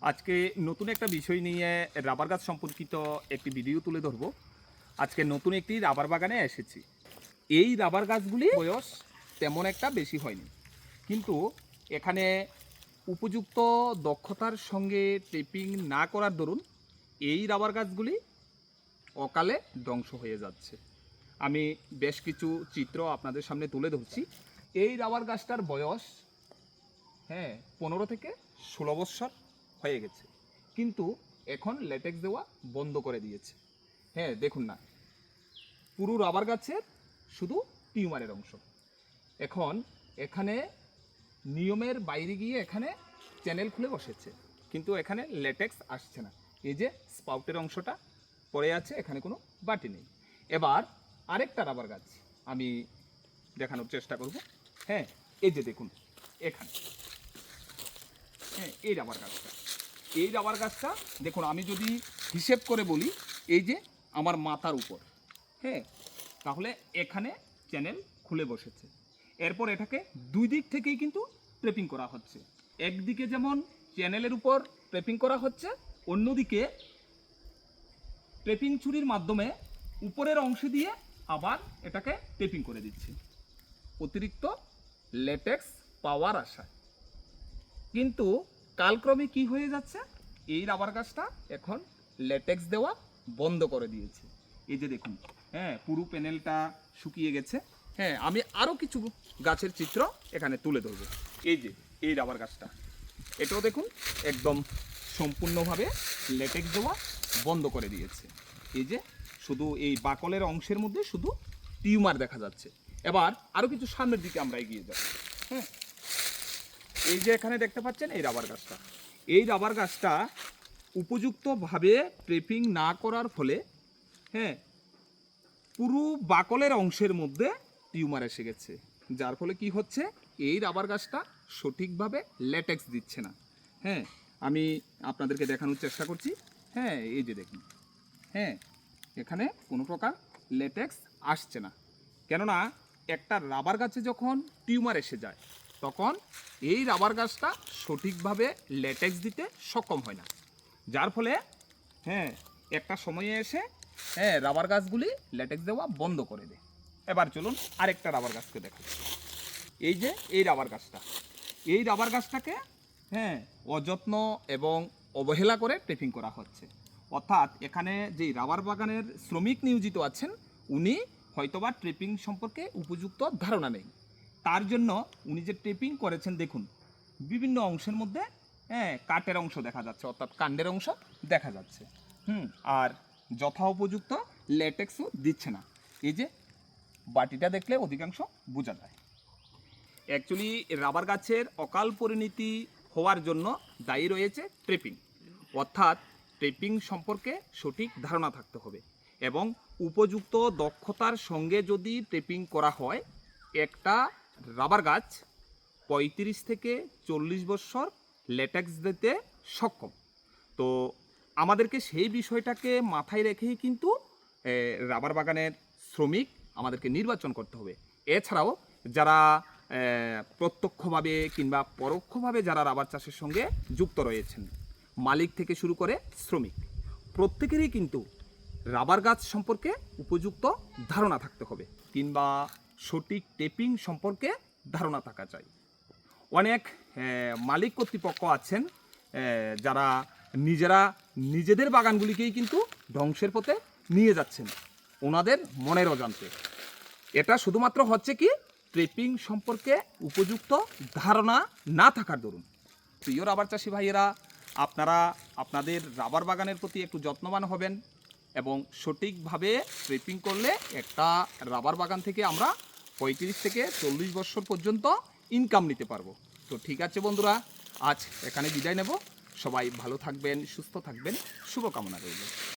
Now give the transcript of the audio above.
আজকে নতুন একটা বিষয় নিয়ে রাবার গাছ সম্পর্কিত একটি ভিডিও তুলে ধরব। আজকে নতুন একটি রাবার বাগানে এসেছি। এই রাবার গাছগুলি বয়স তেমন একটা বেশি হয়নি, কিন্তু এখানে উপযুক্ত দক্ষতার সঙ্গে টেপিং না করার দরুন এই রাবার গাছগুলি অকালে ধ্বংস হয়ে যাচ্ছে। আমি বেশ কিছু চিত্র আপনাদের সামনে তুলে ধরছি। এই রাবার গাছটার বয়স 15 থেকে 16 বছর হয়ে গেছে, কিন্তু এখন লেটেক্স দেওয়া বন্ধ করে দিয়েছে। দেখুন না, পুরো রাবার গাছের শুধু টিউমারের অংশ। এখন এখানে নিয়মের বাইরে গিয়ে এখানে চ্যানেল খুলে বসেছে, কিন্তু এখানে লেটেক্স আসছে না। এই যে স্পাউটের অংশটা পড়ে আছে, এখানে কোনো বাটি নেই। এবার আরেকটা রাবার গাছ আমি দেখানোর চেষ্টা করব। এই যে দেখুন এখানে, এই রাবার গাছটা দেখুন, আমি যদি হিসেব করে বলি, এই যে আমার মাথার উপর, তাহলে এখানে চ্যানেল খুলে বসেছে। এরপর এটাকে দুই দিক থেকেই কিন্তু ট্রেপিং করা হচ্ছে। একদিকে যেমন চ্যানেলের উপর ট্রেপিং করা হচ্ছে, অন্যদিকে ট্রেপিং ছুরির মাধ্যমে উপরের অংশ দিয়ে আবার এটাকে ট্রেপিং করে দিচ্ছে অতিরিক্ত লেটেক্স পাওয়ার আশায়। কিন্তু কালক্রমে কি হয়ে যাচ্ছে, এই রাবার গাছটা এখন লেটেক্স দেওয়া বন্ধ করে দিয়েছে। এই যে দেখুন, পুরো প্যানেলটা শুকিয়ে গেছে। আমি আরও কিছু গাছের চিত্র এখানে তুলে ধরব। এই যে এই রাবার গাছটা, এটাও দেখুন একদম সম্পূর্ণভাবে লেটেক্স দেওয়া বন্ধ করে দিয়েছে। এই যে শুধু এই বাকলের অংশের মধ্যে শুধু টিউমার দেখা যাচ্ছে। এবার আরও কিছু সামনের দিকে আমরা এগিয়ে যাব। এই যে এখানে দেখতে পাচ্ছেন এই রাবার গাছটা উপযুক্তভাবে ট্রেপিং না করার ফলে পুরো বাকলের অংশের মধ্যে টিউমার এসে গেছে, যার ফলে কি হচ্ছে, এই রাবার গাছটা সঠিকভাবে লেটেক্স দিচ্ছে না। আমি আপনাদেরকে দেখানোর চেষ্টা করছি। এই যে দেখুন, এখানে কোনো প্রকার লেটেক্স আসছে না। কেননা একটা রাবার গাছে যখন টিউমার এসে যায়, তখন এই রাবার গাছটা সঠিকভাবে লেটেক্স দিতে সক্ষম হয় না, যার ফলে একটা সময়ে এসে রাবার গাছগুলি লেটেক্স দেওয়া বন্ধ করে দেয়। এবার চলুন আরেকটা রাবার গাছকে দেখাচ্ছি। এই যে এই রাবার গাছটাকে অযত্ন এবং অবহেলা করে ট্রেপিং করা হচ্ছে। অর্থাৎ এখানে যে রাবার বাগানের শ্রমিক নিয়োজিত আছেন, উনি হয়তোবা ট্রেপিং সম্পর্কে উপযুক্ত ধারণা নেই। তার জন্য উনি যে ট্রেপিং করেছেন, দেখুন বিভিন্ন অংশের মধ্যে কাঠের অংশ দেখা যাচ্ছে, অর্থাৎ কাণ্ডের অংশ দেখা যাচ্ছে। আর যথা উপযুক্ত লেটেক্সও দিচ্ছে না। এই যে বাটিটা দেখলে অধিকাংশ বোঝা যায়। অ্যাকচুয়ালি রাবার গাছের অকাল পরিণতি হওয়ার জন্য দায়ী রয়েছে ট্রেপিং। অর্থাৎ ট্রেপিং সম্পর্কে সঠিক ধারণা থাকতে হবে এবং উপযুক্ত দক্ষতার সঙ্গে যদি ট্রেপিং করা হয়, একটা রাবার গাছ 35 থেকে 40 বছর লেটেক্স দিতে সক্ষম। তো আমাদেরকে সেই বিষয়টাকে মাথায় রেখেই কিন্তু রাবার বাগানের শ্রমিক আমাদেরকে নির্বাচন করতে হবে। এছাড়াও যারা প্রত্যক্ষভাবে কিংবা পরোক্ষভাবে যারা রাবার চাষের সঙ্গে যুক্ত রয়েছেন, মালিক থেকে শুরু করে শ্রমিক, প্রত্যেকেরই কিন্তু রাবার গাছ সম্পর্কে উপযুক্ত ধারণা থাকতে হবে, কিংবা সঠিক টেপিং সম্পর্কে ধারণা থাকা চাই। অনেক মালিক কর্তৃপক্ষ আছেন যারা নিজেদের বাগানগুলিকেই কিন্তু ধ্বংসের পথে নিয়ে যাচ্ছেন ওনাদের মনের অজান্তে। এটা শুধুমাত্র হচ্ছে কি, ট্রেপিং সম্পর্কে উপযুক্ত ধারণা না থাকার দরুন। প্রিয় রাবার চাষি ভাইয়েরা, আপনারা আপনাদের রাবার বাগানের প্রতি একটু যত্নবান হবেন এবং সঠিকভাবে ট্রেপিং করলে একটা রাবার বাগান থেকে আমরা 35 থেকে 40 বছর পর্যন্ত ইনকাম নিতে পারবো। তো ঠিক আছে বন্ধুরা, আজ এখানে বিদায় নেব। সবাই ভালো থাকবেন, সুস্থ থাকবেন, শুভকামনা রইল।